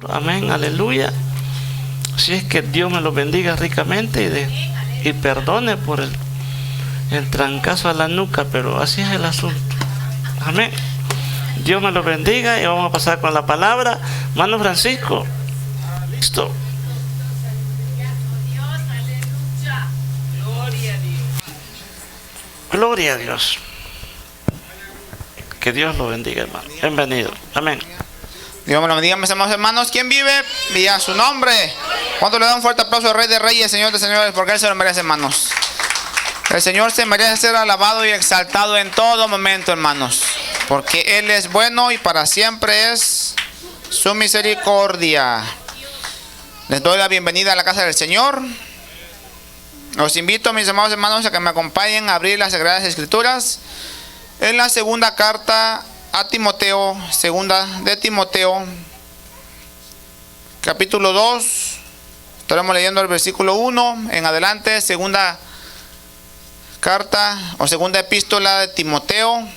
Amén, aleluya. Así es que Dios me los bendiga ricamente y perdone por el trancazo a la nuca, pero así es el asunto. Amén. Dios me los bendiga y vamos a pasar con la palabra. Hermano Francisco, listo. Gloria a Dios. Que Dios lo bendiga, hermano. Bienvenido. Amén. Dios me lo bendiga, mis amados hermanos. ¿Quién vive? Vía su nombre. ¿Cuánto le da un fuerte aplauso al Rey de Reyes, Señor de Señores? Porque Él se lo merece, hermanos. El Señor se merece ser alabado y exaltado en todo momento, hermanos. Porque Él es bueno y para siempre es su misericordia. Les doy la bienvenida a la casa del Señor. Los invito, mis amados hermanos, a que me acompañen a abrir las Sagradas Escrituras en la segunda carta a Timoteo, segunda de Timoteo, capítulo 2. Estaremos leyendo el versículo 1 en adelante. Segunda carta o segunda epístola de Timoteo,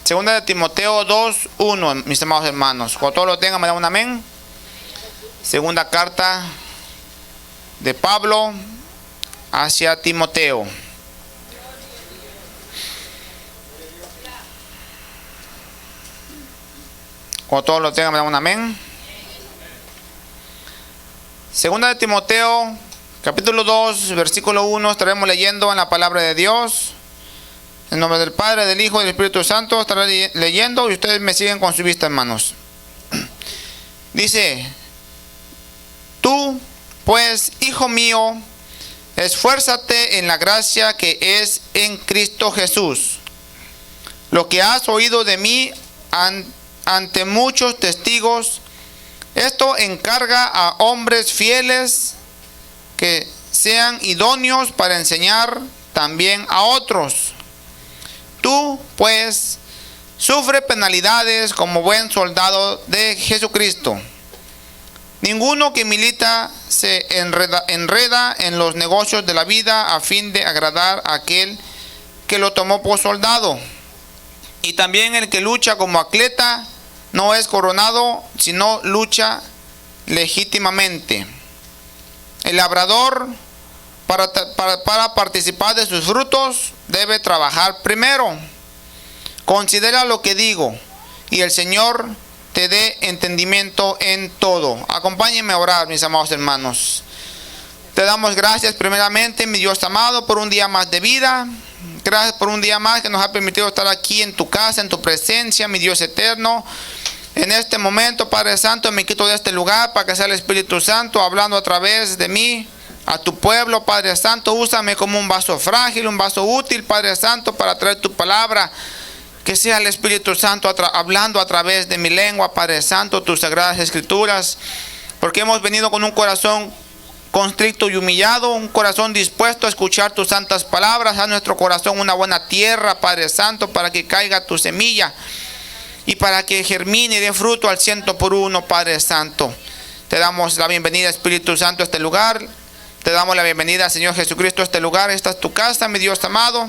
segunda de Timoteo 2, 1, mis amados hermanos. Cuando todos lo tengan, me dan un amén. Segunda carta de Pablo hacia Timoteo. Cuando todos lo tengan, me dan un amén. Segunda de Timoteo, capítulo 2, versículo 1, estaremos leyendo en la palabra de Dios. En nombre del Padre, del Hijo y del Espíritu Santo estaré leyendo y ustedes me siguen con su vista, hermanos. Dice: tú, pues, hijo mío, esfuérzate en la gracia que es en Cristo Jesús. Lo que has oído de mí ante muchos testigos, esto encarga a hombres fieles que sean idóneos para enseñar también a otros. Tú, pues, sufre penalidades como buen soldado de Jesucristo. Ninguno que milita se enreda en los negocios de la vida a fin de agradar a aquel que lo tomó por soldado. Y también el que lucha como atleta no es coronado, sino lucha legítimamente. El labrador, para participar de sus frutos, debe trabajar primero. Considera lo que digo, y el Señor te dé entendimiento en todo. Acompáñenme a orar, mis amados hermanos. Te damos gracias primeramente, mi Dios amado, por un día más de vida. Gracias por un día más que nos ha permitido estar aquí en tu casa, en tu presencia, mi Dios eterno. En este momento, Padre Santo, me quito de este lugar para que sea el Espíritu Santo hablando a través de mí a tu pueblo, Padre Santo. Úsame como un vaso frágil, un vaso útil, Padre Santo, para traer tu palabra. Que sea el Espíritu Santo hablando a través de mi lengua, Padre Santo, tus sagradas escrituras. Porque hemos venido con un corazón constricto y humillado, un corazón dispuesto a escuchar tus santas palabras. A nuestro corazón una buena tierra, Padre Santo, para que caiga tu semilla y para que germine y dé fruto al 100%, Padre Santo. Te damos la bienvenida, Espíritu Santo, a este lugar. Te damos la bienvenida, Señor Jesucristo, a este lugar. Esta es tu casa, mi Dios amado.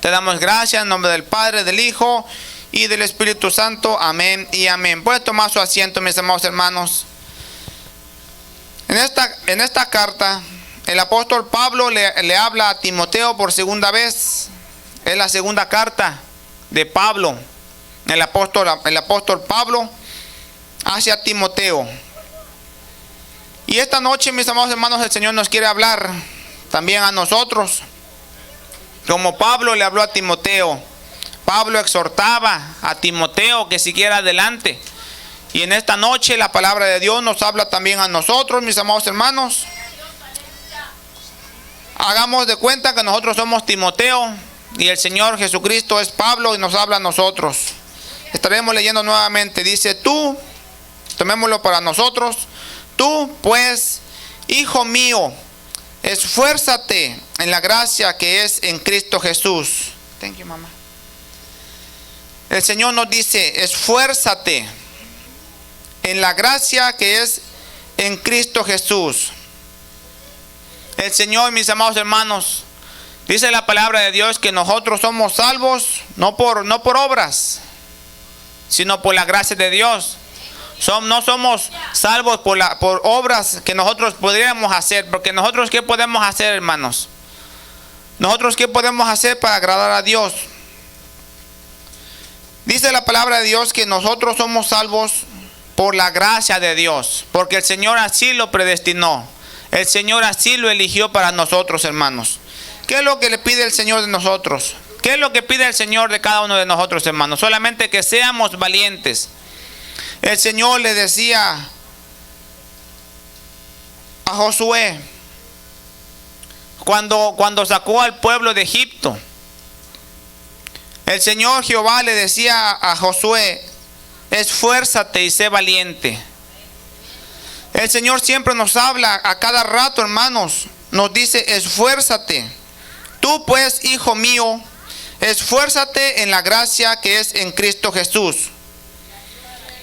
Te damos gracias en nombre del Padre, del Hijo y del Espíritu Santo. Amén y amén. Pueden tomar su asiento, mis amados hermanos. En esta carta, el apóstol Pablo le habla a Timoteo por segunda vez. Es la segunda carta de Pablo. El apóstol Pablo hacia Timoteo. Y esta noche, mis amados hermanos, el Señor nos quiere hablar también a nosotros. Como Pablo le habló a Timoteo. Pablo exhortaba a Timoteo que siguiera adelante. Y en esta noche la palabra de Dios nos habla también a nosotros, mis amados hermanos. Hagamos de cuenta que nosotros somos Timoteo y el Señor Jesucristo es Pablo y nos habla a nosotros. Estaremos leyendo nuevamente. Dice: tú, tomémoslo para nosotros. Tú, pues, hijo mío, esfuérzate en la gracia que es en Cristo Jesús. Thank you, mamá. El Señor nos dice: esfuérzate en la gracia que es en Cristo Jesús. El Señor, mis amados hermanos, dice la palabra de Dios que nosotros somos salvos no por obras, sino por la gracia de Dios. No somos salvos por obras que nosotros podríamos hacer, porque nosotros ¿qué podemos hacer, hermanos? Nosotros ¿qué podemos hacer para agradar a Dios? Dice la palabra de Dios que nosotros somos salvos por la gracia de Dios, porque el Señor así lo predestinó. El Señor así lo eligió para nosotros, hermanos. ¿Qué es lo que le pide el Señor de nosotros? ¿Qué es lo que pide el Señor de cada uno de nosotros, hermanos? Solamente que seamos valientes. El Señor le decía a Josué, cuando sacó al pueblo de Egipto, el Señor Jehová le decía a Josué, esfuérzate y sé valiente. El Señor siempre nos habla a cada rato, hermanos, nos dice, esfuérzate. Tú pues, hijo mío, esfuérzate en la gracia que es en Cristo Jesús.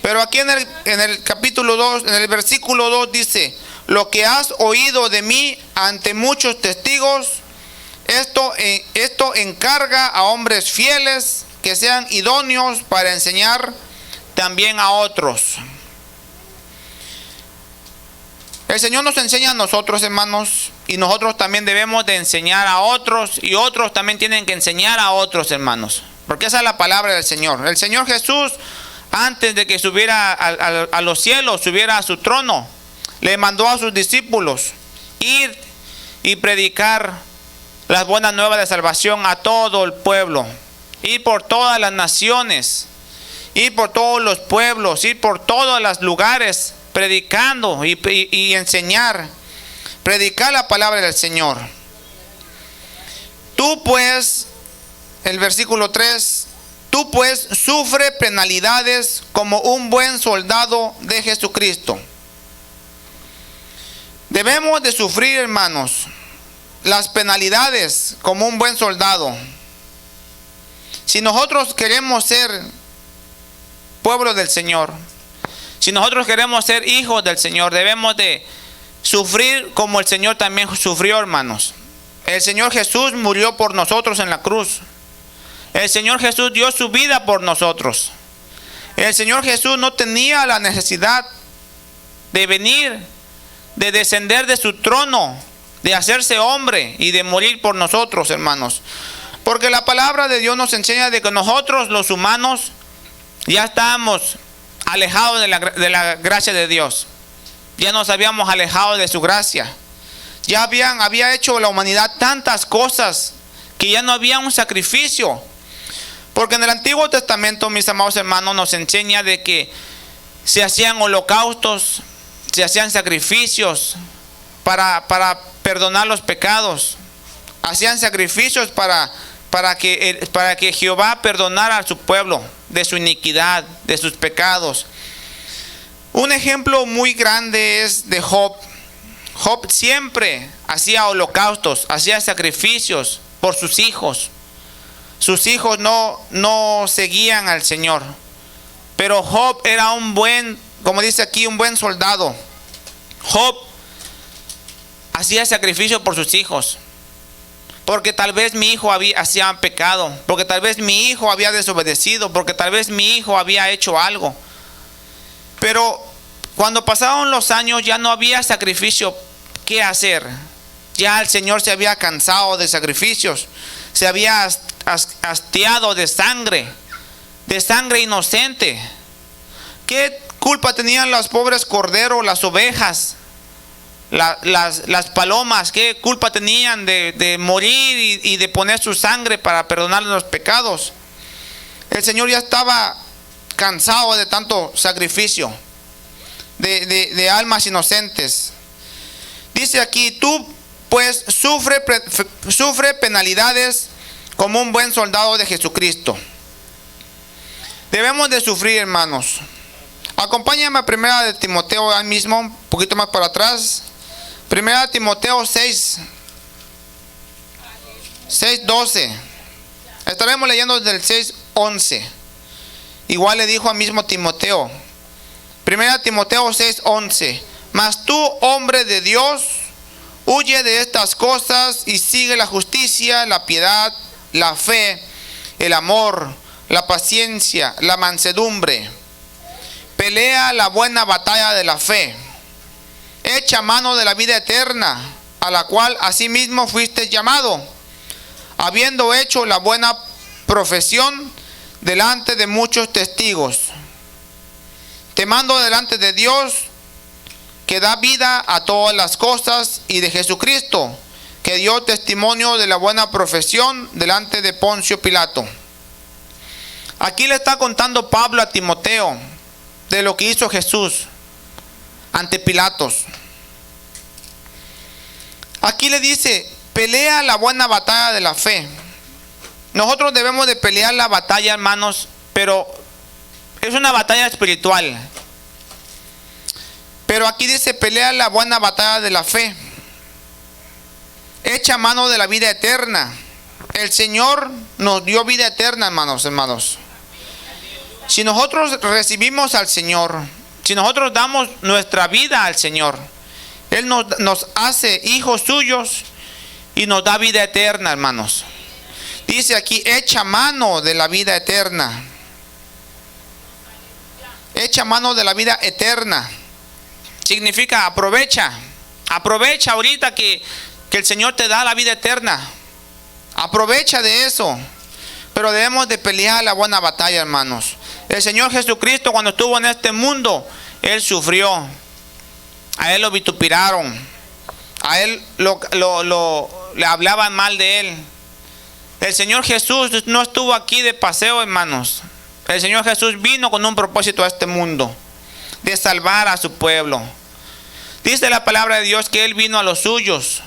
Pero aquí en el capítulo 2, en el versículo 2 dice, lo que has oído de mí ante muchos testigos, esto encarga a hombres fieles que sean idóneos para enseñar también a otros. El Señor nos enseña a nosotros, hermanos, y nosotros también debemos de enseñar a otros, y otros también tienen que enseñar a otros, hermanos, porque esa es la palabra del Señor. El Señor Jesús, antes de que subiera a los cielos, subiera a su trono, le mandó a sus discípulos ir y predicar las buenas nuevas de salvación a todo el pueblo, ir por todas las naciones, ir por todos los pueblos, ir por todos los lugares, predicando y enseñar, predicar la palabra del Señor. Tú pues, el versículo 3, tú pues sufre penalidades como un buen soldado de Jesucristo. Debemos de sufrir, hermanos, las penalidades como un buen soldado. Si nosotros queremos ser pueblo del Señor, si nosotros queremos ser hijos del Señor, debemos de sufrir como el Señor también sufrió, hermanos. El Señor Jesús murió por nosotros en la cruz. El Señor Jesús dio su vida por nosotros. El Señor Jesús no tenía la necesidad de venir, de descender de su trono, de hacerse hombre y de morir por nosotros, hermanos. Porque la palabra de Dios nos enseña de que nosotros los humanos ya estábamos alejados de la gracia de Dios. Ya nos habíamos alejado de su gracia. Ya había hecho la humanidad tantas cosas que ya no había un sacrificio. Porque en el Antiguo Testamento, mis amados hermanos, nos enseña de que se hacían holocaustos, se hacían sacrificios para perdonar los pecados. Hacían sacrificios para que Jehová perdonara a su pueblo de su iniquidad, de sus pecados. Un ejemplo muy grande es de Job. Job siempre hacía holocaustos, hacía sacrificios por sus hijos. Sus hijos no seguían al Señor. Pero Job era un buen, como dice aquí, un buen soldado. Job hacía sacrificio por sus hijos. Porque tal vez mi hijo hacía pecado, porque tal vez mi hijo había desobedecido, porque tal vez mi hijo había hecho algo. Pero cuando pasaron los años ya no había sacrificio que hacer. Ya el Señor se había cansado de sacrificios, se había hastiado de sangre inocente. ¿Qué culpa tenían los pobres corderos, las ovejas? Las palomas, ¿qué culpa tenían de morir y de poner su sangre para perdonar los pecados? El Señor ya estaba cansado de tanto sacrificio de almas inocentes. Dice aquí, tú pues sufre penalidades como un buen soldado de Jesucristo. Debemos de sufrir, hermanos. Acompáñame a 1 de Timoteo ahí mismo, un poquito más para atrás. 1 de Timoteo 6:12. Estaremos leyendo desde el 6:11. Igual le dijo al mismo Timoteo. 1 Timoteo 6:11. Mas tú, hombre de Dios, huye de estas cosas y sigue la justicia, la piedad, la fe, el amor, la paciencia, la mansedumbre. pelea la buena batalla de la fe, echa mano de la vida eterna, a la cual asimismo fuiste llamado, habiendo hecho la buena profesión delante de muchos testigos. Te mando delante de Dios, que da vida a todas las cosas, y de Jesucristo, que dio testimonio de la buena profesión delante de Poncio Pilato. Aquí le está contando Pablo a Timoteo de lo que hizo Jesús ante Pilatos. Aquí le dice, pelea la buena batalla de la fe. Nosotros debemos de pelear la batalla, hermanos, pero es una batalla espiritual. Pero aquí dice, pelea la buena batalla de la fe, echa mano de la vida eterna. El Señor nos dio vida eterna, hermanos. Si nosotros recibimos al Señor, si nosotros damos nuestra vida al Señor, Él nos hace hijos suyos y nos da vida eterna, hermanos. Dice aquí, echa mano de la vida eterna. Echa mano de la vida eterna. Significa aprovecha ahorita que el Señor te da la vida eterna. Aprovecha de eso. Pero debemos de pelear la buena batalla, hermanos. El Señor Jesucristo, cuando estuvo en este mundo, Él sufrió. A Él lo vituperaron. A Él le hablaban mal de Él. El Señor Jesús no estuvo aquí de paseo, hermanos. El Señor Jesús vino con un propósito a este mundo, de salvar a su pueblo. Dice la palabra de Dios que Él vino a los suyos,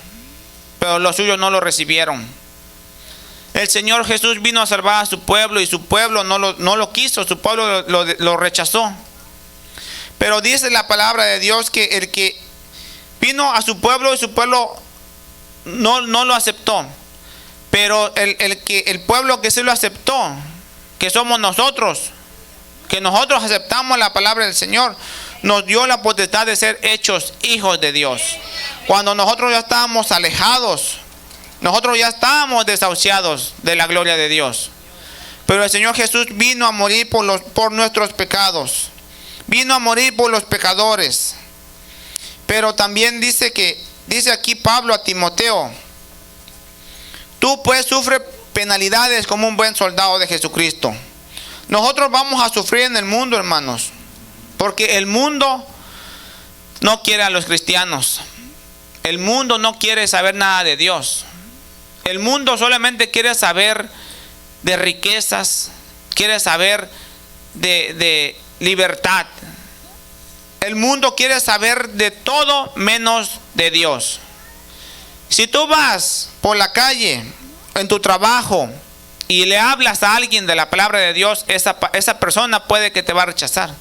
pero los suyos no lo recibieron. El Señor Jesús vino a salvar a su pueblo y su pueblo no lo quiso, su pueblo lo rechazó. Pero dice la palabra de Dios que el que vino a su pueblo y su pueblo no lo aceptó. Pero el pueblo que sí lo aceptó, que somos nosotros, que nosotros aceptamos la palabra del Señor, nos dio la potestad de ser hechos hijos de Dios. Cuando nosotros ya estábamos alejados, nosotros ya estábamos desahuciados de la gloria de Dios. Pero el Señor Jesús vino a morir por nuestros pecados. Vino a morir por los pecadores. Pero también dice aquí Pablo a Timoteo, tú pues sufre penalidades como un buen soldado de Jesucristo. Nosotros vamos a sufrir en el mundo, hermanos, porque el mundo no quiere a los cristianos. El mundo no quiere saber nada de Dios. El mundo solamente quiere saber de riquezas, quiere saber de libertad. El mundo quiere saber de todo menos de Dios. Si tú vas por la calle, en tu trabajo, y le hablas a alguien de la palabra de Dios, esa persona puede que te va a rechazar.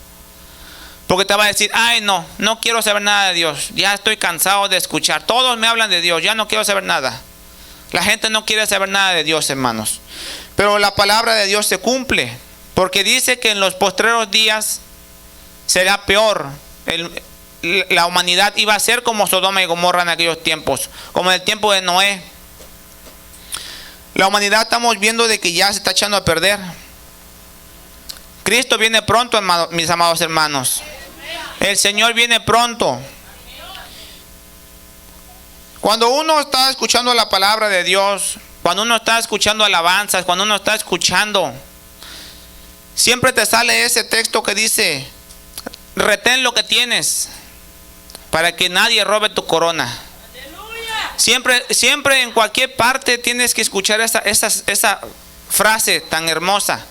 Porque te va a decir, ay no quiero saber nada de Dios. Ya estoy cansado de escuchar. Todos me hablan de Dios, ya no quiero saber nada. La gente no quiere saber nada de Dios, hermanos. Pero la palabra de Dios se cumple. Porque dice que en los postreros días será peor. La humanidad iba a ser como Sodoma y Gomorra en aquellos tiempos, como en el tiempo de Noé. La humanidad estamos viendo de que ya se está echando a perder. Cristo viene pronto, mis amados hermanos. El Señor viene pronto. Cuando uno está escuchando la palabra de Dios, cuando uno está escuchando alabanzas, cuando uno está escuchando, siempre te sale ese texto que dice, retén lo que tienes para que nadie robe tu corona. Siempre en cualquier parte tienes que escuchar esa frase tan hermosa,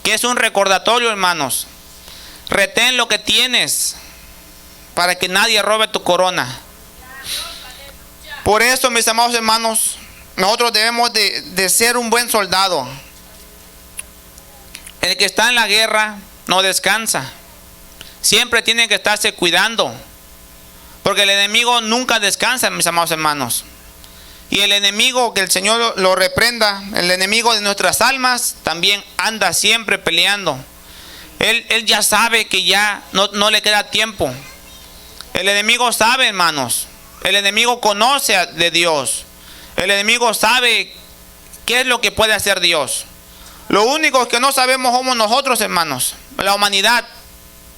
que es un recordatorio, hermanos. Retén lo que tienes para que nadie robe tu corona. Por eso, mis amados hermanos, nosotros debemos de ser un buen soldado. El que está en la guerra no descansa. Siempre tiene que estarse cuidando. Porque el enemigo nunca descansa, mis amados hermanos. Y el enemigo, que el Señor lo reprenda, el enemigo de nuestras almas, también anda siempre peleando. Él ya sabe que ya no le queda tiempo. El enemigo sabe, hermanos. El enemigo conoce de Dios. El enemigo sabe qué es lo que puede hacer Dios. Lo único que no sabemos somos nosotros, hermanos, la humanidad.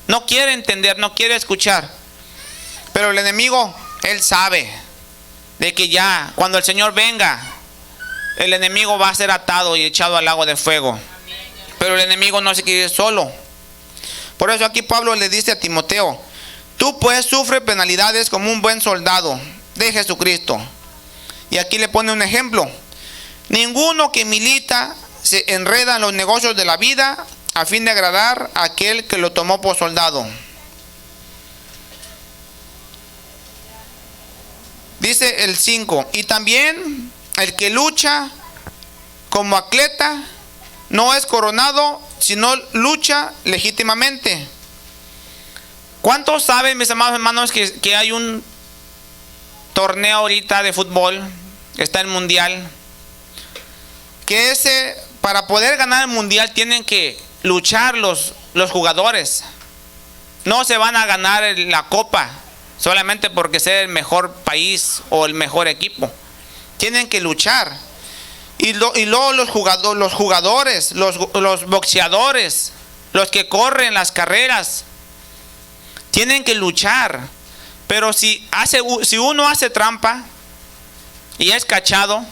No quiere entender, no quiere escuchar. Pero el enemigo, él sabe de que ya cuando el Señor venga, el enemigo va a ser atado y echado al lago de fuego. Pero el enemigo no se quiere ir solo. Por eso aquí Pablo le dice a Timoteo: tú pues sufre penalidades como un buen soldado de Jesucristo. Y aquí le pone un ejemplo: ninguno que milita se enreda en los negocios de la vida a fin de agradar a aquel que lo tomó por soldado. Dice el 5: y también el que lucha como atleta no es coronado, sino lucha legítimamente. ¿Cuántos saben, mis amados hermanos, que hay un torneo ahorita de fútbol? Está el mundial. Que para poder ganar el mundial tienen que luchar los jugadores. No se van a ganar la copa solamente porque sea el mejor país o el mejor equipo. Tienen que luchar. Y luego los jugadores, los boxeadores, los que corren las carreras, tienen que luchar. Pero si uno hace trampa y es cachado,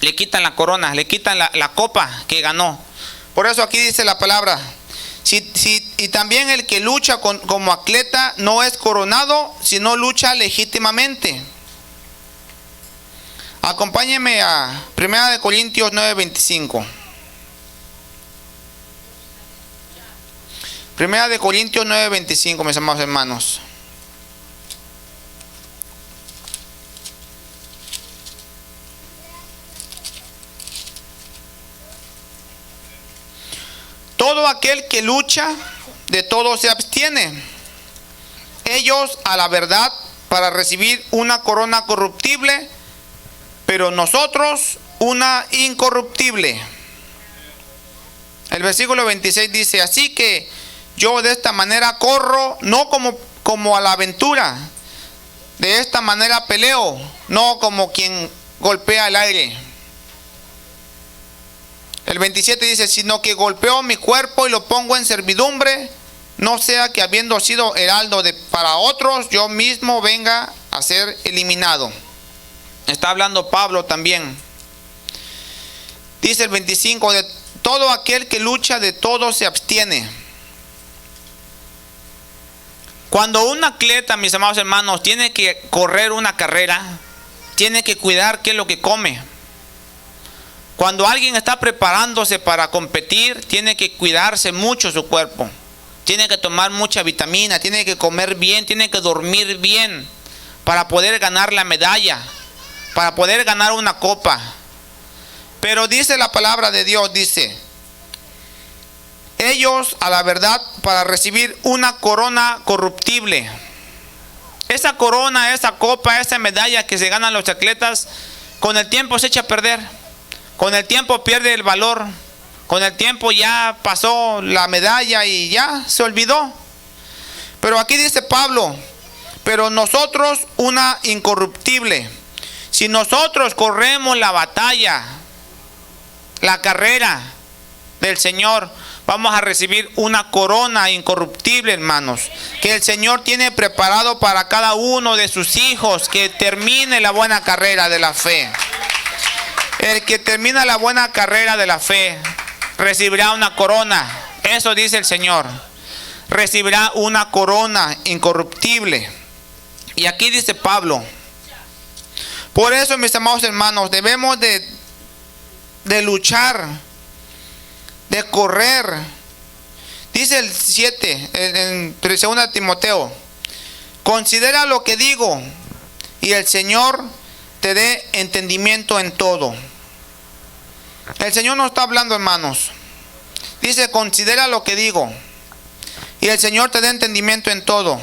le quitan la corona, le quitan la copa que ganó. Por eso aquí dice la palabra: y también el que lucha como atleta no es coronado, sino lucha legítimamente. Acompáñenme a 1 Corintios 9:25. 1 Corintios 9:25, mis amados hermanos. Todo aquel que lucha, de todo se abstiene. Ellos a la verdad para recibir una corona corruptible, pero nosotros una incorruptible. El versículo 26 dice: así que yo de esta manera corro, no como a la aventura. De esta manera peleo, no como quien golpea el aire. El 27 dice: sino que golpeo mi cuerpo y lo pongo en servidumbre, no sea que habiendo sido heraldo para otros, yo mismo venga a ser eliminado. Está hablando Pablo también. Dice el 25: de todo aquel que lucha, de todo se abstiene. Cuando un atleta, mis amados hermanos, tiene que correr una carrera, tiene que cuidar qué es lo que come. Cuando alguien está preparándose para competir, tiene que cuidarse mucho su cuerpo. Tiene que tomar mucha vitamina, tiene que comer bien, tiene que dormir bien para poder ganar la medalla, para poder ganar una copa. Pero dice la palabra de Dios, dice: ellos a la verdad para recibir una corona corruptible. Esa corona, esa copa, esa medalla que se ganan los atletas, con el tiempo se echa a perder. Con el tiempo pierde el valor. Con el tiempo ya pasó la medalla y ya se olvidó. Pero aquí dice Pablo: pero nosotros una incorruptible. Si nosotros corremos la batalla, la carrera del Señor, vamos a recibir una corona incorruptible, hermanos, que el Señor tiene preparado para cada uno de sus hijos que termine la buena carrera de la fe. El que termina la buena carrera de la fe recibirá una corona. Eso dice el Señor. Recibirá una corona incorruptible. Y aquí dice Pablo: por eso, mis amados hermanos, debemos de luchar, de correr. Dice el 7 en 2 Timoteo: considera lo que digo y el Señor te dé entendimiento en todo. El Señor nos está hablando, hermanos. Dice: considera lo que digo y el Señor te dé entendimiento en todo.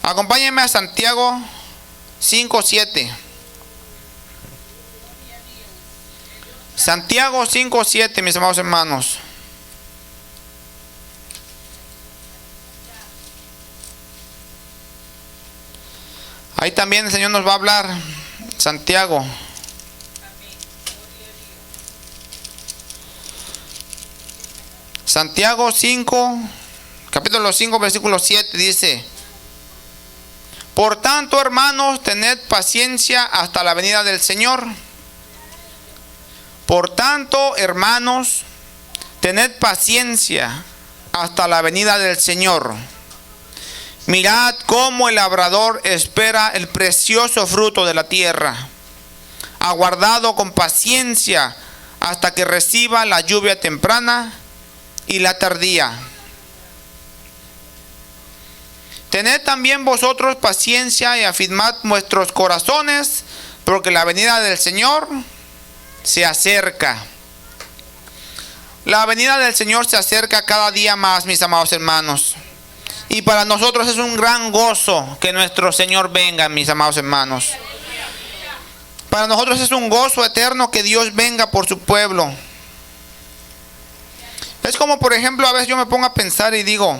Acompáñenme a Santiago 5:7. Santiago 5:7, mis amados hermanos. Ahí también el Señor nos va a hablar. Santiago. Santiago 5, capítulo 5, versículo 7 dice: por tanto, hermanos, tened paciencia hasta la venida del Señor. Por tanto, hermanos, tened paciencia hasta la venida del Señor. Mirad cómo el labrador espera el precioso fruto de la tierra, aguardado con paciencia hasta que reciba la lluvia temprana y la tardía. Tened también vosotros paciencia y afirmad vuestros corazones, porque la venida del Señor se acerca. La venida del Señor se acerca cada día más, mis amados hermanos. Y para nosotros es un gran gozo que nuestro Señor venga, mis amados hermanos. Para nosotros es un gozo eterno que Dios venga por su pueblo. Es como, por ejemplo, a veces yo me pongo a pensar y digo,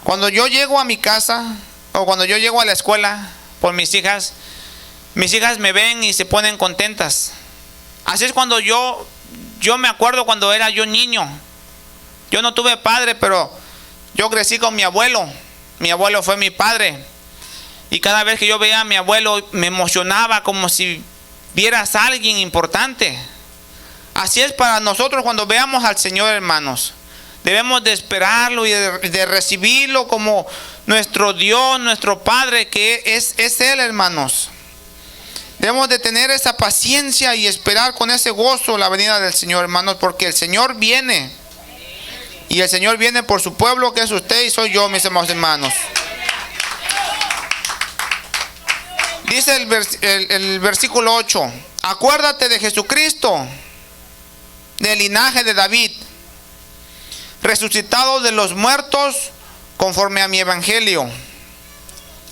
cuando yo llego a mi casa o cuando yo llego a la escuela por mis hijas me ven y se ponen contentas. Así es cuando yo me acuerdo cuando era yo niño. Yo no tuve padre, pero yo crecí con mi abuelo. Mi abuelo fue mi padre. Y cada vez que yo veía a mi abuelo me emocionaba como si vieras a alguien importante. Así es para nosotros cuando veamos al Señor, hermanos. Debemos de esperarlo y de recibirlo como nuestro Dios, nuestro Padre, que es Él, hermanos. Debemos de tener esa paciencia y esperar con ese gozo la venida del Señor, hermanos, porque el Señor viene. Y el Señor viene por su pueblo, que es usted y soy yo, mis amados hermanos. Dice el versículo 8: acuérdate de Jesucristo, del linaje de David, resucitado de los muertos, conforme a mi evangelio,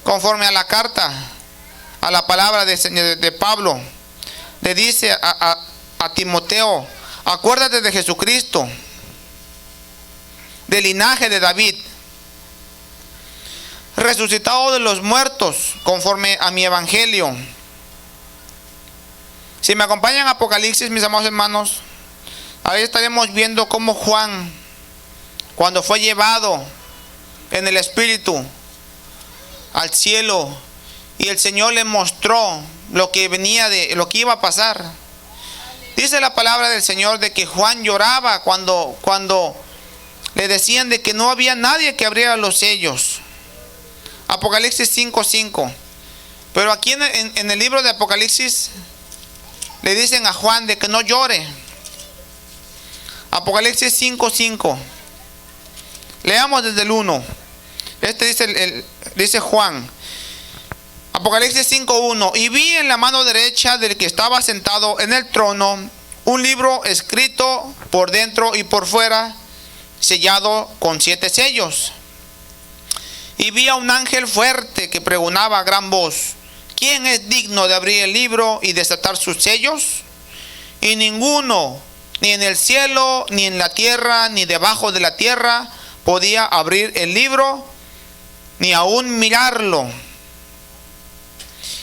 conforme a la carta, a la palabra de Pablo. Le dice a Timoteo: acuérdate de Jesucristo, del linaje de David, resucitado de los muertos, conforme a mi evangelio. Si me acompañan a Apocalipsis, mis amados hermanos, ahí estaremos viendo cómo Juan, cuando fue llevado en el Espíritu al cielo y el Señor le mostró lo que lo que iba a pasar. Dice la palabra del Señor de que Juan lloraba cuando le decían de que no había nadie que abriera los sellos. Apocalipsis 5:5. Pero aquí en el libro de Apocalipsis le dicen a Juan de que no llore. Apocalipsis 5:5. Leamos desde el 1. Dice Juan. Apocalipsis 5:1. Y vi en la mano derecha del que estaba sentado en el trono un libro escrito por dentro y por fuera, sellado con 7 sellos. Y vi a un ángel fuerte que pregonaba a gran voz: ¿quién es digno de abrir el libro y desatar sus sellos? Y ninguno, ni en el cielo, ni en la tierra, ni debajo de la tierra, podía abrir el libro, ni aún mirarlo.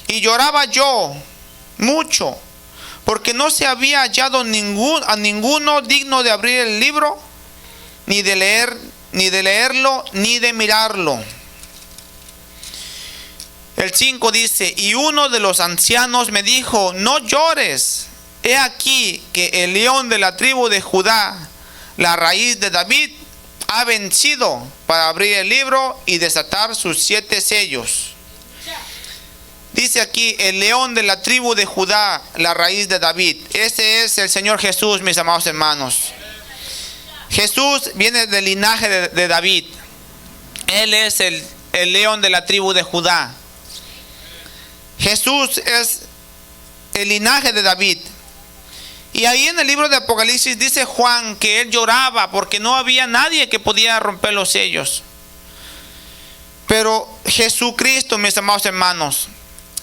Y lloraba yo mucho, porque no se había hallado a ninguno digno de abrir el libro, ni de leerlo, ni de mirarlo. El 5 dice: y uno de los ancianos me dijo: no llores, he aquí que el león de la tribu de Judá, la raíz de David, ha vencido para abrir el libro y desatar sus 7 sellos. Dice aquí: el león de la tribu de Judá, la raíz de David. Ese es el Señor Jesús, mis amados hermanos. Jesús viene del linaje de David. Él es el león de la tribu de Judá. Jesús es el linaje de David. Y ahí en el libro de Apocalipsis dice Juan que él lloraba porque no había nadie que podía romper los sellos. Pero Jesucristo, mis amados hermanos,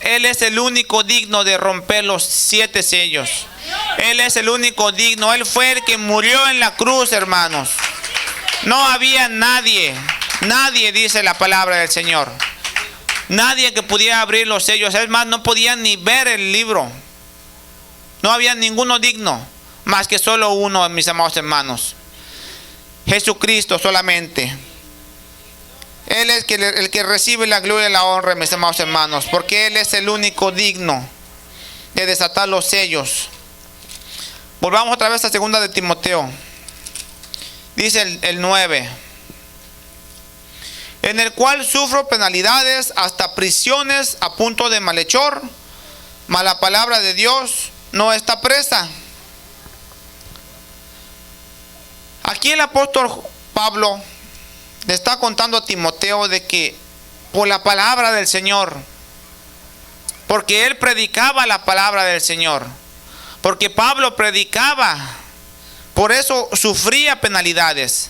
Él es el único digno de romper los 7 sellos. Él es el único digno. Él fue el que murió en la cruz, hermanos. No había nadie, dice la palabra del Señor. Nadie que pudiera abrir los sellos. Es más, no podían ni ver el libro. No había ninguno digno, más que solo uno, mis amados hermanos. Jesucristo solamente. Él es el que recibe la gloria y la honra, mis amados hermanos, porque Él es el único digno de desatar los sellos. Volvamos otra vez a 2 de Timoteo. Dice el 9. En el cual sufro penalidades, hasta prisiones, a punto de malhechor, mas la palabra de Dios no está presa. Aquí el apóstol Pablo le está contando a Timoteo de que por la palabra del Señor, porque él predicaba la palabra del Señor, porque Pablo predicaba, por eso sufría penalidades,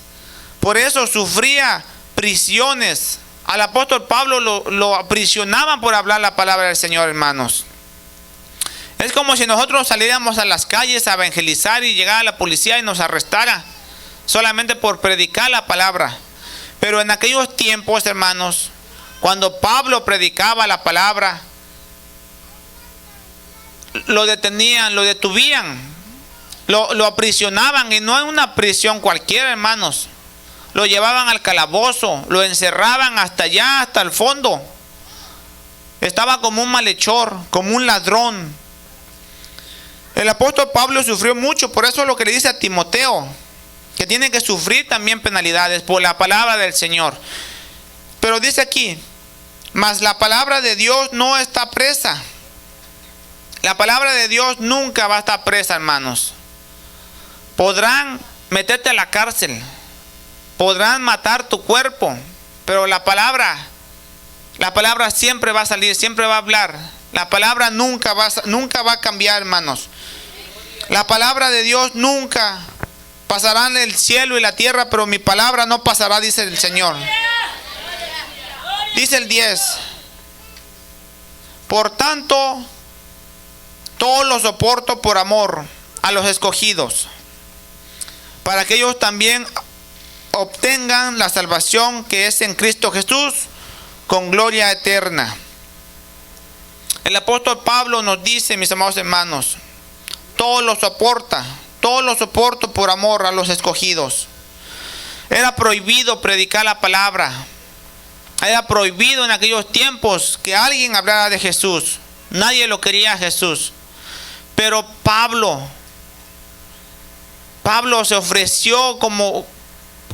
por eso sufría prisiones. Al apóstol Pablo lo aprisionaban por hablar la palabra del Señor, hermanos. Es como si nosotros saliéramos a las calles a evangelizar y llegara la policía y nos arrestara solamente por predicar la palabra. Pero en aquellos tiempos, hermanos, cuando Pablo predicaba la palabra, lo detenían, lo detuvían, lo aprisionaban, y no en una prisión cualquiera, hermanos. Lo llevaban al calabozo, lo encerraban hasta allá, hasta el fondo. Estaba como un malhechor, como un ladrón. El apóstol Pablo sufrió mucho, por eso es lo que le dice a Timoteo, que tiene que sufrir también penalidades por la palabra del Señor. Pero dice aquí, mas la palabra de Dios no está presa. La palabra de Dios nunca va a estar presa, hermanos. Podrán meterte a la cárcel, podrán matar tu cuerpo, pero la palabra siempre va a salir, siempre va a hablar. La palabra nunca va a cambiar, hermanos. La palabra de Dios nunca pasarán el cielo y la tierra, pero mi palabra no pasará, dice el Señor. Dice el 10. Por tanto, todo lo soporto por amor a los escogidos, para que ellos también obtengan la salvación que es en Cristo Jesús, con gloria eterna. El apóstol Pablo nos dice, mis amados hermanos, todo lo soporto por amor a los escogidos. Era prohibido predicar la palabra. Era prohibido en aquellos tiempos que alguien hablara de Jesús. Nadie lo quería a Jesús. Pero Pablo se ofreció como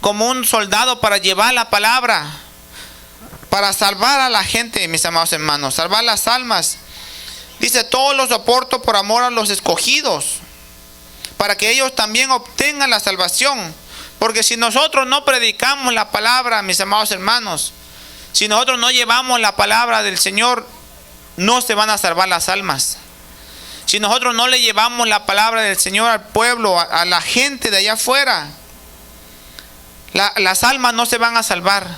un soldado para llevar la palabra, para salvar a la gente, mis amados hermanos, salvar las almas. Dice, todo lo soporto por amor a los escogidos, para que ellos también obtengan la salvación. Porque si nosotros no predicamos la palabra, mis amados hermanos, si nosotros no llevamos la palabra del Señor, no se van a salvar las almas. Si nosotros no le llevamos la palabra del Señor al pueblo, a la gente de allá afuera, las almas no se van a salvar.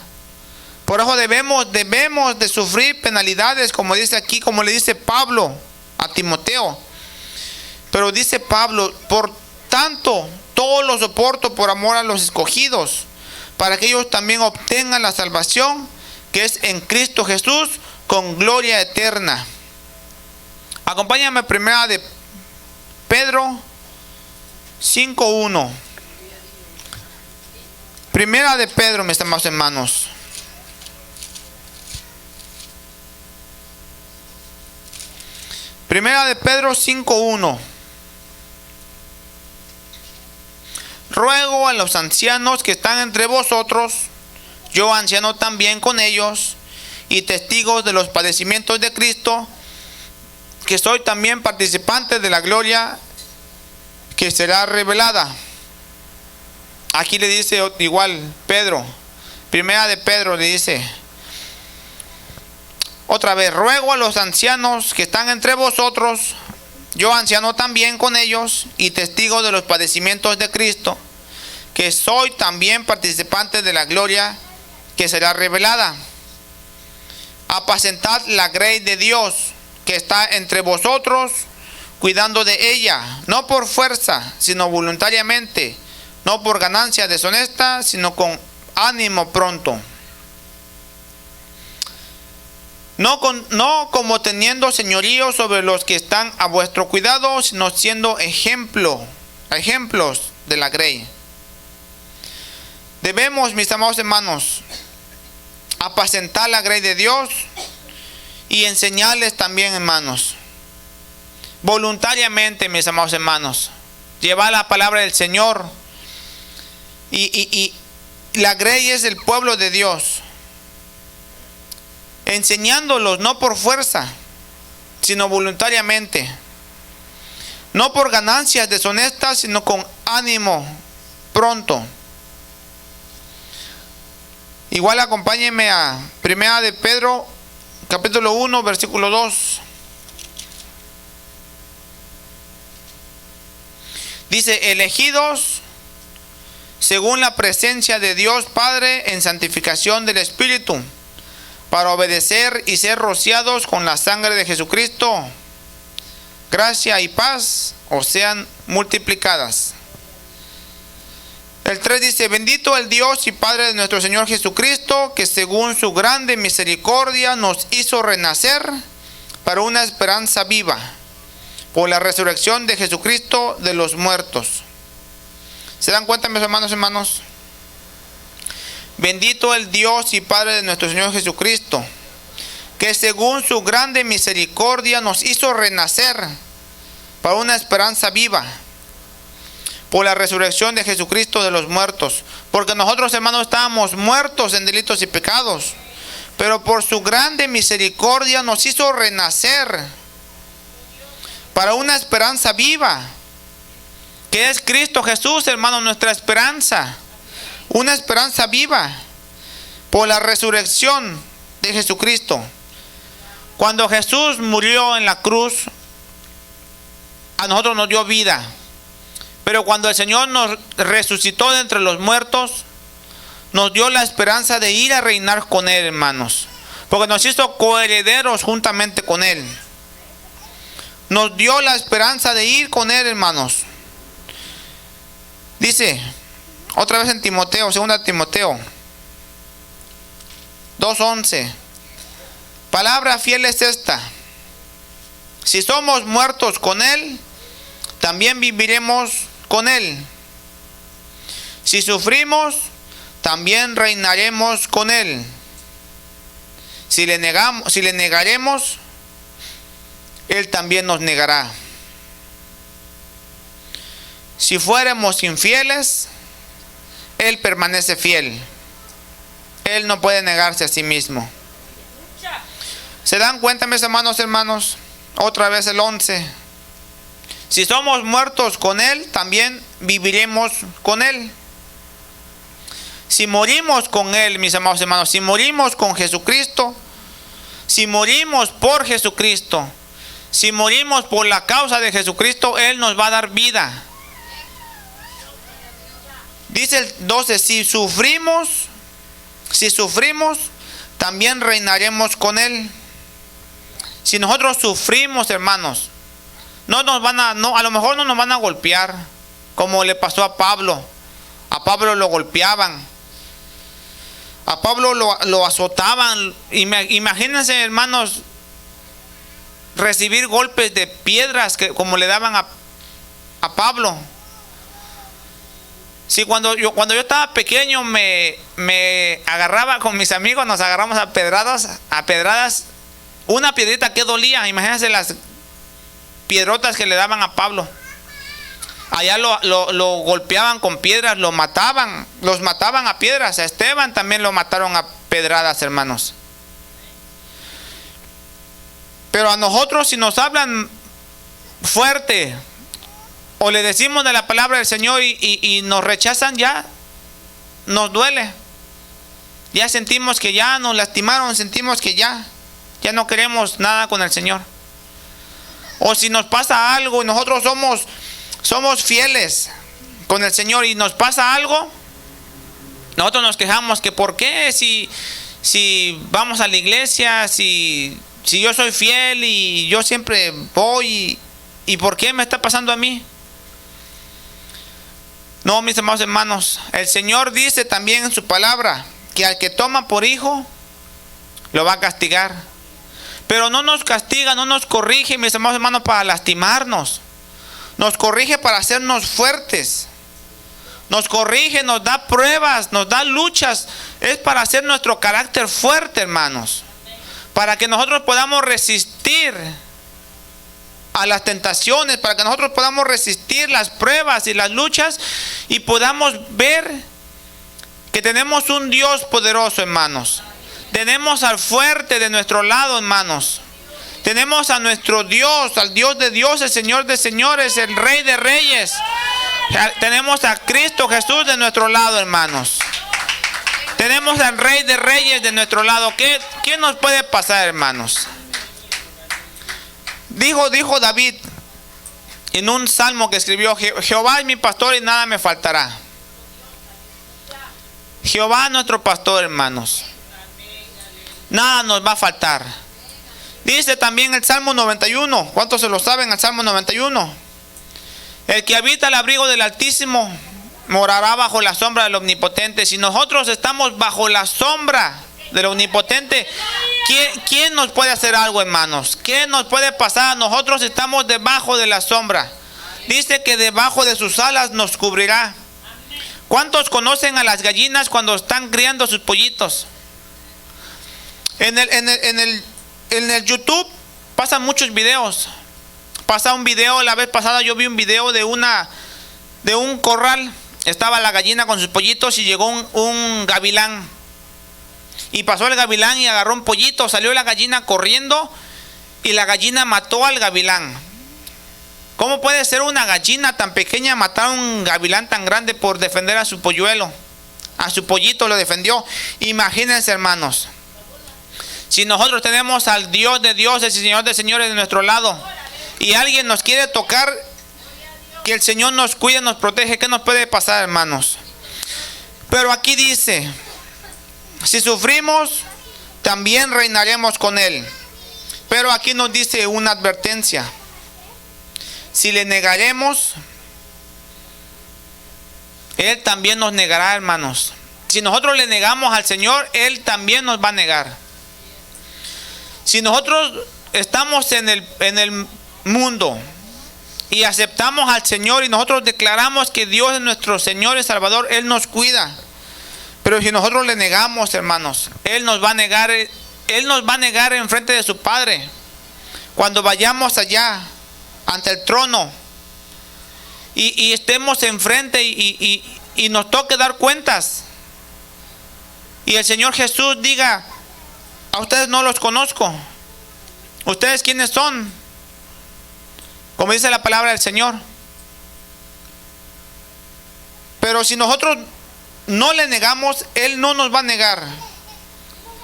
Por eso debemos de sufrir penalidades, como dice aquí, como le dice Pablo a Timoteo. Pero dice Pablo, por tanto, todo lo soporto por amor a los escogidos, para que ellos también obtengan la salvación que es en Cristo Jesús, con gloria eterna. Acompáñame primera de Pedro 5:1. Primera de Pedro, mis amados hermanos. Primera de Pedro 5:1. Ruego a los ancianos que están entre vosotros, yo anciano también con ellos, y testigos de los padecimientos de Cristo, que soy también participante de la gloria que será revelada. Aquí le dice igual Pedro, primera de Pedro le dice, otra vez, ruego a los ancianos que están entre vosotros, yo anciano también con ellos, y testigo de los padecimientos de Cristo, que soy también participante de la gloria que será revelada. Apacentad la grey de Dios que está entre vosotros, cuidando de ella, no por fuerza, sino voluntariamente, no por ganancia deshonesta, sino con ánimo pronto. No como teniendo señorío sobre los que están a vuestro cuidado, sino siendo ejemplos de la grey. Debemos, mis amados hermanos, apacentar la grey de Dios y enseñarles también, hermanos, voluntariamente, mis amados hermanos, llevar la palabra del Señor. Y la grey es el pueblo de Dios, enseñándolos no por fuerza, sino voluntariamente, no por ganancias deshonestas, sino con ánimo pronto. Igual acompáñenme a 1 de Pedro, capítulo 1, versículo 2. Dice: elegidos según la presencia de Dios Padre en santificación del Espíritu, para obedecer y ser rociados con la sangre de Jesucristo. Gracia y paz os sean multiplicadas. El 3 dice: bendito el Dios y Padre de nuestro Señor Jesucristo, que según su grande misericordia nos hizo renacer para una esperanza viva, por la resurrección de Jesucristo de los muertos. ¿Se dan cuenta, mis hermanos? Bendito el Dios y Padre de nuestro Señor Jesucristo, que según su grande misericordia nos hizo renacer para una esperanza viva, por la resurrección de Jesucristo de los muertos. Porque nosotros, hermanos, estábamos muertos en delitos y pecados, pero por su grande misericordia nos hizo renacer para una esperanza viva, que es Cristo Jesús, hermano, nuestra esperanza. Una esperanza viva por la resurrección de Jesucristo. Cuando Jesús murió en la cruz, a nosotros nos dio vida. Pero cuando el Señor nos resucitó de entre los muertos, nos dio la esperanza de ir a reinar con Él, hermanos. Porque nos hizo coherederos juntamente con Él. Nos dio la esperanza de ir con Él, hermanos. Dice otra vez en Timoteo, 2 Timoteo 2:11. Palabra fiel es esta: si somos muertos con Él, también viviremos con Él. Si sufrimos, también reinaremos con Él. Si le negaremos, Él también nos negará. Si fuéramos infieles, Él permanece fiel. Él no puede negarse a sí mismo. ¿Se dan cuenta, mis hermanos? Otra vez el 11. Si somos muertos con Él, también viviremos con Él. Si morimos con Él, mis amados hermanos, si morimos con Jesucristo, si morimos por Jesucristo, si morimos por la causa de Jesucristo, Él nos va a dar vida. Dice el 12: si sufrimos, también reinaremos con Él. Si nosotros sufrimos, hermanos, a lo mejor no nos van a golpear, como le pasó a Pablo. A Pablo lo golpeaban, a Pablo lo azotaban. Imagínense, hermanos, recibir golpes de piedras como le daban a Pablo. Sí, cuando yo estaba pequeño me agarraba con mis amigos, nos agarramos a pedradas. Una piedrita que dolía. Imagínense las piedrotas que le daban a Pablo. Allá lo golpeaban con piedras, los mataban a piedras. A Esteban también lo mataron a pedradas, hermanos. Pero a nosotros, si nos hablan fuerte o le decimos de la palabra del Señor y nos rechazan, ya nos duele. Ya sentimos que ya nos lastimaron, sentimos que ya no queremos nada con el Señor. O si nos pasa algo y nosotros somos fieles con el Señor y nos pasa algo, nosotros nos quejamos que por qué si vamos a la iglesia, si yo soy fiel y yo siempre voy, y por qué me está pasando a mí. No, mis amados hermanos, el Señor dice también en su palabra que al que toma por hijo lo va a castigar. Pero no nos castiga, no nos corrige, mis amados hermanos, para lastimarnos. Nos corrige para hacernos fuertes. nos corrige, nos da pruebas, nos da luchas. Es para hacer nuestro carácter fuerte, hermanos. Para que nosotros podamos resistir a las tentaciones, para que nosotros podamos resistir las pruebas y las luchas y podamos ver que tenemos un Dios poderoso, hermanos. Tenemos al fuerte de nuestro lado, hermanos. Tenemos a nuestro Dios, al Dios de dioses, Señor de señores, el Rey de reyes. Tenemos a Cristo Jesús de nuestro lado, hermanos. Tenemos al Rey de reyes de nuestro lado. ¿Qué nos puede pasar, hermanos? Dijo David en un salmo que escribió: Jehová es mi pastor y nada me faltará. Jehová es nuestro pastor, hermanos. Nada nos va a faltar. Dice también el Salmo 91. ¿Cuántos se lo saben? El Salmo 91. El que habita el abrigo del Altísimo morará bajo la sombra del Omnipotente. Si nosotros estamos bajo la sombra del Omnipotente, ¿quién nos puede hacer algo, hermanos? ¿Qué nos puede pasar? Nosotros estamos debajo de la sombra. Dice que debajo de sus alas nos cubrirá. ¿Cuántos conocen a las gallinas cuando están criando sus pollitos? En el YouTube pasan muchos videos. Pasa un video, la vez pasada yo vi un video de un corral. Estaba la gallina con sus pollitos y llegó un gavilán. Y pasó el gavilán y agarró un pollito. Salió la gallina corriendo y la gallina mató al gavilán. ¿Cómo puede ser una gallina tan pequeña matar a un gavilán tan grande por defender a su polluelo? A su pollito lo defendió. Imagínense, hermanos. Si nosotros tenemos al Dios de dioses y Señor de señores de nuestro lado y alguien nos quiere tocar, que el Señor nos cuide, nos protege, ¿qué nos puede pasar, hermanos? Pero aquí dice: si sufrimos, también reinaremos con Él. Pero aquí nos dice una advertencia: si le negaremos, Él también nos negará, hermanos. Si nosotros le negamos al Señor, Él también nos va a negar. Si nosotros estamos en el mundo y aceptamos al Señor y nosotros declaramos que Dios es nuestro Señor y Salvador, Él nos cuida. Pero si nosotros le negamos, hermanos, Él nos va a negar. Él nos va a negar en frente de su Padre. Cuando vayamos allá ante el trono y estemos enfrente y nos toque dar cuentas, y el Señor Jesús diga: a ustedes no los conozco. ¿Ustedes quiénes son? Como dice la palabra del Señor. Pero si nosotros no le negamos, Él no nos va a negar.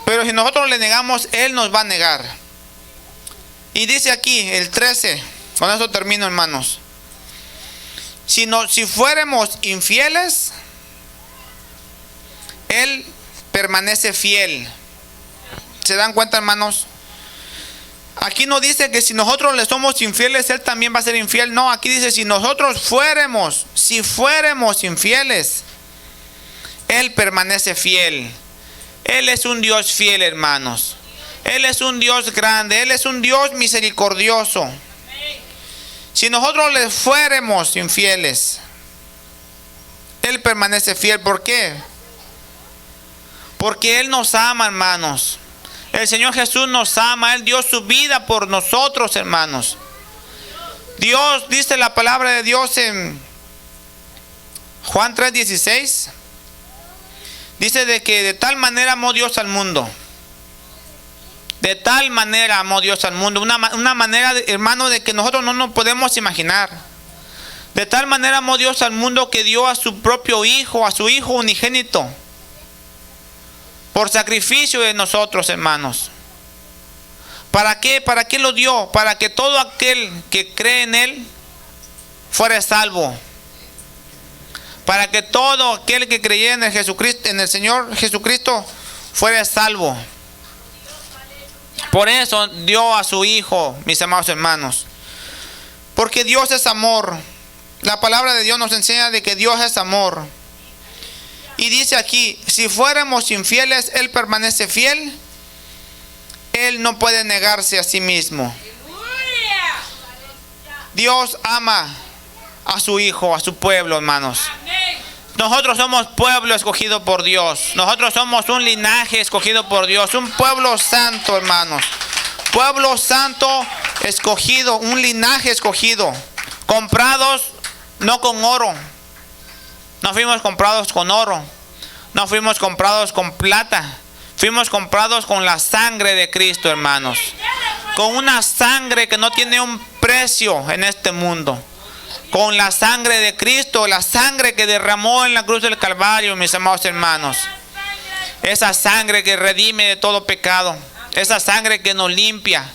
Pero si nosotros le negamos, Él nos va a negar. Y dice aquí el 13, con eso termino, hermanos: si fuéramos infieles, Él permanece fiel. ¿Se dan cuenta, hermanos? Aquí no dice que si nosotros le somos infieles, Él también va a ser infiel. No, aquí dice: si fuéramos infieles, Él permanece fiel. Él es un Dios fiel, hermanos. Él es un Dios grande. Él es un Dios misericordioso. Si nosotros le fuéramos infieles, Él permanece fiel. ¿Por qué? Porque Él nos ama, hermanos. El Señor Jesús nos ama. Él dio su vida por nosotros, hermanos. Dios, dice la palabra de Dios en Juan 3:16. Dice de que de tal manera amó Dios al mundo. De tal manera amó Dios al mundo. Una manera, hermano, de que nosotros no nos podemos imaginar. De tal manera amó Dios al mundo que dio a su propio Hijo, a su Hijo unigénito, por sacrificio de nosotros, hermanos. ¿Para qué? ¿Para qué lo dio? Para que todo aquel que cree en Él fuera salvo. Para que todo aquel que creyera en el Señor Jesucristo fuera salvo. Por eso dio a su Hijo, mis amados hermanos. Porque Dios es amor. La palabra de Dios nos enseña de que Dios es amor. Y dice aquí: si fuéramos infieles, Él permanece fiel. Él no puede negarse a sí mismo. Dios ama a su Hijo, a su pueblo, hermanos. Nosotros somos pueblo escogido por Dios. Nosotros somos un linaje escogido por Dios. Un pueblo santo, hermanos. Pueblo santo escogido, un linaje escogido. Comprados no con oro. No fuimos comprados con oro. No fuimos comprados con plata. Fuimos comprados con la sangre de Cristo, hermanos. Con una sangre que no tiene un precio en este mundo. Con la sangre de Cristo, la sangre que derramó en la cruz del Calvario, mis amados hermanos. Esa sangre que redime de todo pecado. Esa sangre que nos limpia.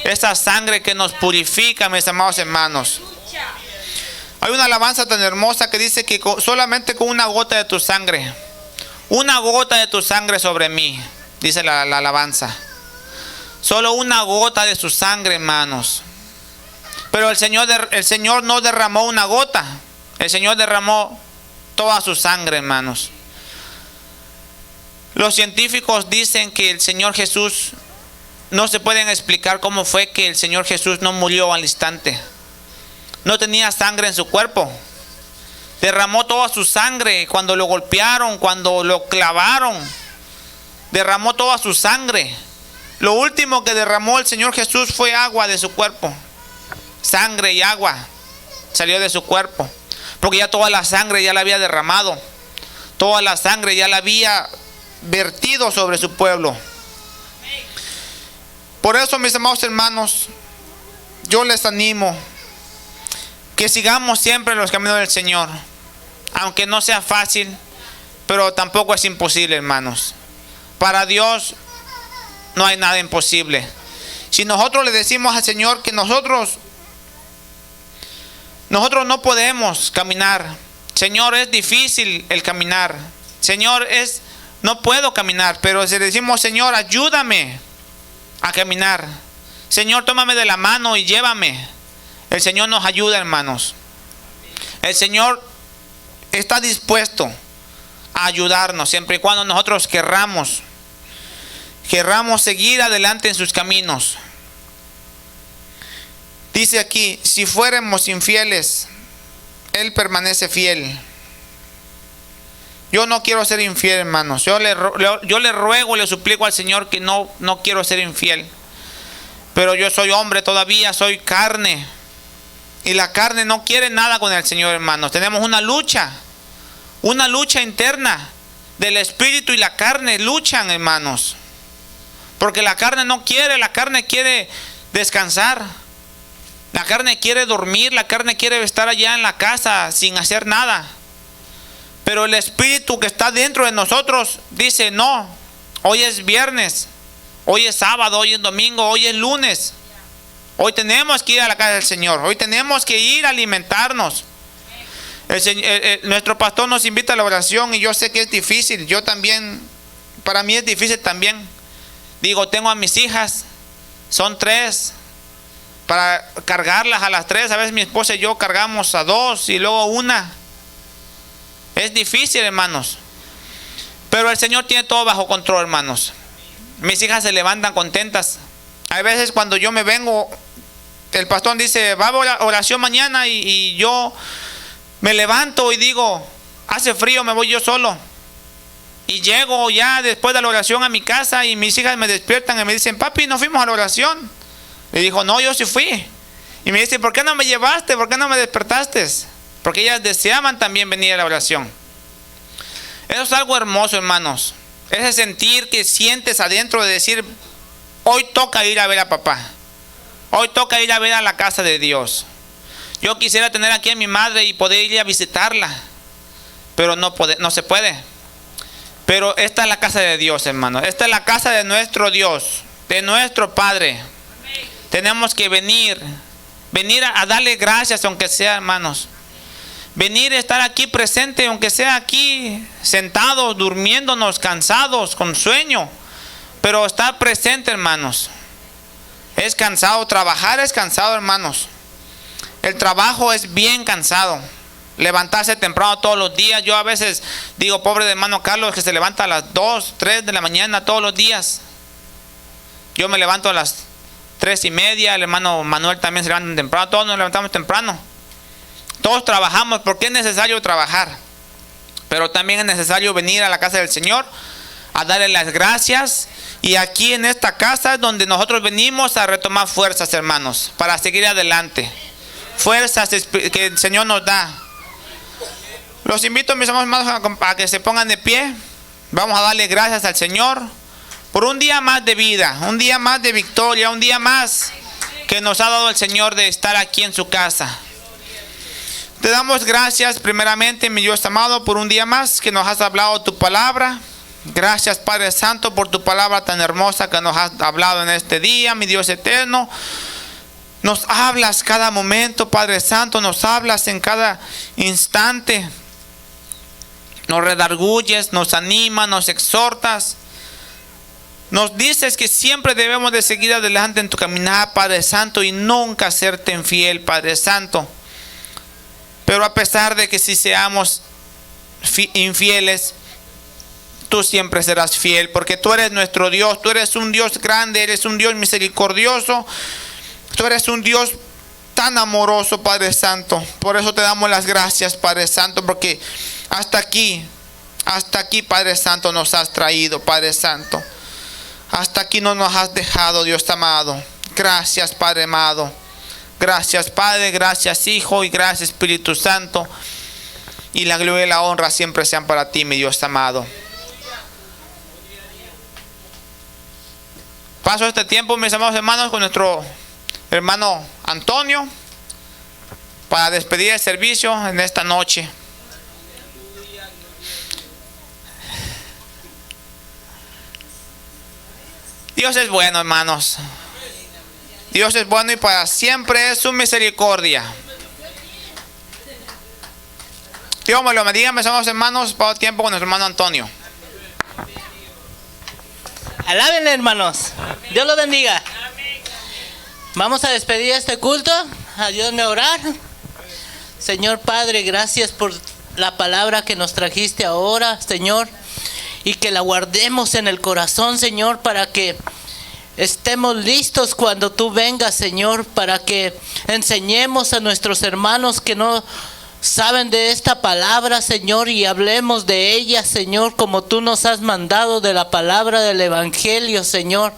Esa sangre que nos purifica, mis amados hermanos. Hay una alabanza tan hermosa que dice que solamente con una gota de tu sangre. Una gota de tu sangre sobre mí, dice la alabanza. Solo una gota de su sangre, hermanos. Pero el Señor no derramó una gota. El Señor derramó toda su sangre, hermanos. Los científicos dicen que el Señor Jesús, no se pueden explicar cómo fue que el Señor Jesús no murió al instante. No tenía sangre en su cuerpo. Derramó toda su sangre cuando lo golpearon, cuando lo clavaron. Derramó toda su sangre. Lo último que derramó el Señor Jesús fue agua de su cuerpo. Sangre y agua salió de su cuerpo. Porque ya toda la sangre ya la había derramado. Toda la sangre ya la había vertido sobre su pueblo. Por eso, mis amados hermanos, yo les animo que sigamos siempre los caminos del Señor. Aunque no sea fácil, pero tampoco es imposible, hermanos. Para Dios no hay nada imposible. Si nosotros le decimos al Señor que nosotros no podemos caminar. Señor, es difícil el caminar. Señor, no puedo caminar. Pero si le decimos, Señor, ayúdame a caminar. Señor, tómame de la mano y llévame. El Señor nos ayuda, hermanos. El Señor está dispuesto a ayudarnos siempre y cuando nosotros querramos seguir adelante en sus caminos. Dice aquí, si fuéramos infieles, Él permanece fiel. Yo no quiero ser infiel, hermanos. Yo le ruego y le suplico al Señor que no quiero ser infiel. Pero yo soy hombre todavía, soy carne. Y la carne no quiere nada con el Señor, hermanos. Tenemos una lucha interna del espíritu y la carne luchan, hermanos. Porque la carne no quiere, la carne quiere descansar. La carne quiere dormir, la carne quiere estar allá en la casa sin hacer nada. Pero el espíritu que está dentro de nosotros dice, no, hoy es viernes, hoy es sábado, hoy es domingo, hoy es lunes. Hoy tenemos que ir a la casa del Señor. Hoy tenemos que ir a alimentarnos. Nuestro pastor nos invita a la oración y yo sé que es difícil. Yo también, para mí es difícil también. Digo, tengo a mis hijas, son 3. Para cargarlas a las 3, a veces mi esposa y yo cargamos a 2 y luego 1. Es difícil, hermanos. Pero el Señor tiene todo bajo control, hermanos. Mis hijas se levantan contentas. Hay veces cuando yo me vengo, el pastor dice, va a oración mañana y yo me levanto y digo, hace frío, me voy yo solo. Y llego ya después de la oración a mi casa y mis hijas me despiertan y me dicen, papi, ¿no fuimos a la oración? Le digo, no, yo sí fui. Y me dice, ¿por qué no me llevaste? ¿Por qué no me despertaste? Porque ellas deseaban también venir a la oración. Eso es algo hermoso, hermanos. Ese sentir que sientes adentro de decir, hoy toca ir a ver a papá. Hoy toca ir a ver a la casa de Dios. Yo quisiera tener aquí a mi madre y poder ir a visitarla. Pero no se puede. Pero esta es la casa de Dios, hermanos. Esta es la casa de nuestro Dios, de nuestro Padre. Tenemos que venir a darle gracias, aunque sea, hermanos. Venir a estar aquí presente, aunque sea aquí sentados, durmiéndonos, cansados, con sueño. Pero estar presente, hermanos. Es cansado, trabajar es cansado, hermanos. El trabajo es bien cansado. Levantarse temprano todos los días. Yo a veces digo, pobre de hermano Carlos, que se levanta a las 2, 3 de la mañana todos los días. Yo me levanto a las 3:30, el hermano Manuel también se levanta temprano, todos nos levantamos temprano. Todos trabajamos porque es necesario trabajar. pero también es necesario venir a la casa del Señor a darle las gracias. Y aquí en esta casa es donde nosotros venimos a retomar fuerzas, hermanos, para seguir adelante. Fuerzas que el Señor nos da. Los invito, mis hermanos, a que se pongan de pie. Vamos a darle gracias al Señor por un día más de vida, un día más de victoria, un día más que nos ha dado el Señor de estar aquí en su casa. Te damos gracias primeramente, mi Dios amado, por un día más que nos has hablado tu palabra. Gracias, Padre Santo, por tu palabra tan hermosa que nos has hablado en este día, mi Dios eterno. Nos hablas cada momento, Padre Santo, nos hablas en cada instante. Nos redarguyes, nos animas, nos exhortas. Nos dices que siempre debemos de seguir adelante en tu caminar, Padre Santo, y nunca serte infiel, Padre Santo. Pero a pesar de que si seamos infieles, tú siempre serás fiel, porque tú eres nuestro Dios. Tú eres un Dios grande, eres un Dios misericordioso. Tú eres un Dios tan amoroso, Padre Santo. Por eso te damos las gracias, Padre Santo, porque hasta aquí, Padre Santo, nos has traído, Padre Santo. Hasta aquí no nos has dejado, Dios amado. Gracias, Padre amado. Gracias, Padre, gracias, Hijo, y gracias, Espíritu Santo. Y la gloria y la honra siempre sean para ti, mi Dios amado. Paso este tiempo, mis amados hermanos, con nuestro hermano Antonio para despedir el servicio en esta noche. Dios es bueno, hermanos. Dios es bueno y para siempre es su misericordia. Dios me lo bendiga, mis amados hermanos. Paso tiempo con nuestro hermano Antonio. Alábenle, hermanos. Dios los bendiga. Vamos a despedir este culto. Ayúdenme a orar. Señor Padre, gracias por la palabra que nos trajiste ahora, Señor. Y que la guardemos en el corazón, Señor, para que estemos listos cuando tú vengas, Señor. Para que enseñemos a nuestros hermanos que no saben de esta palabra, Señor, y hablemos de ella, Señor, como tú nos has mandado de la palabra del Evangelio, Señor.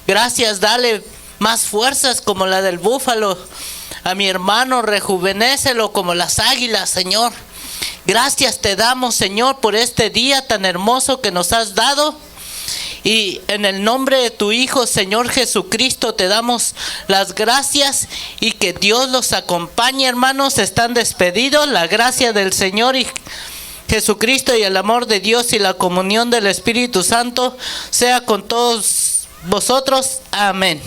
Gracias, dale más fuerzas como la del búfalo a mi hermano, rejuvenécelo como las águilas, Señor. Gracias te damos, Señor, por este día tan hermoso que nos has dado. Y en el nombre de tu Hijo, Señor Jesucristo, te damos las gracias y que Dios los acompañe, hermanos. Están despedidos. La gracia del Señor y Jesucristo y el amor de Dios y la comunión del Espíritu Santo sea con todos vosotros. Amén.